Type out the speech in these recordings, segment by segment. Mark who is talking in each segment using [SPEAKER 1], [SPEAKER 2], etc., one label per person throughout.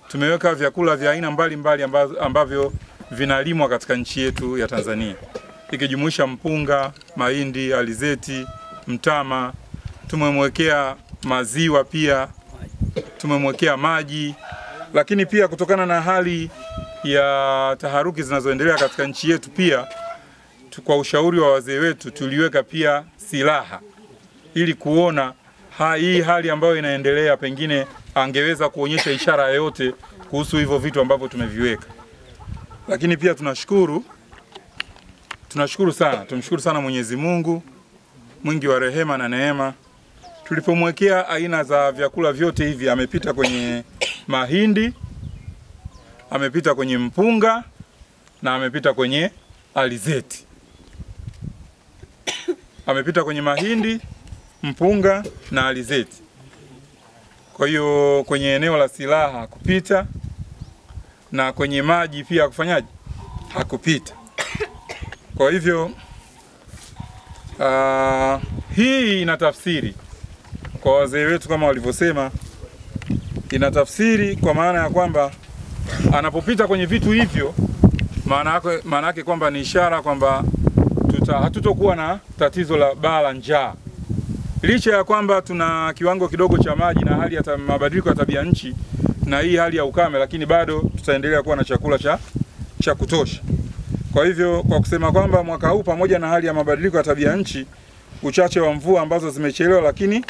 [SPEAKER 1] tumeweka vyakula vya aina mbalimbali ambavyo vinalimwa katika nchi yetu ya Tanzania, ikijumuisha mpunga, mahindi, alizeti, mtama. Tumemwekea maziwa, pia tumemwekea maji. Lakini pia kutokana na hali ya taharuki zinazoendelea katika nchi yetu, pia kwa ushauri wa wazee wetu tuliweka pia silaha ili kuona hii hali ambayo inaendelea, pengine angeweza kuonyesha ishara yoyote kuhusu hivyo vitu ambavyo tumeviweka. Lakini pia tunashukuru sana Mwenyezi Mungu mwingi wa rehema na neema. Tulipomwekea aina za vyakula vyote hivi, amepita kwenye mahindi, amepita kwenye mpunga na amepita kwenye alizeti. Amepita kwenye mahindi, mpunga na alizeti. Kwa hiyo kwenye eneo la silaha hakupita, na kwenye maji pia kufanyaje? Hakupita. Kwa hivyo hii inatafsiri kwa wazee wetu kama walivyosema, inatafsiri kwa maana ya kwamba anapopita kwenye vitu hivyo, maana yake kwamba ni ishara kwamba hatutokuwa na tatizo la baa la njaa. Licha ya kwamba tuna kiwango kidogo cha maji na hali ya mabadiliko ya tabia nchi na hii hali ya ukame, lakini bado tutaendelea kuwa na chakula cha kutosha. Kwa hivyo kwa kusema kwamba mwaka huu pamoja na hali ya mabadiliko ya tabia nchi, uchache wa mvua ambazo zimechelewa, lakini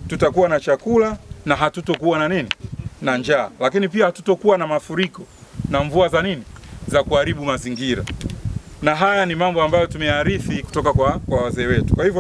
[SPEAKER 1] tutakuwa na chakula na hatutokuwa na nini? Na njaa. Lakini pia hatutokuwa na mafuriko na mvua za nini? Za kuharibu mazingira. Na haya ni mambo ambayo tumearithi kutoka kwa wazee wetu. Kwa hivyo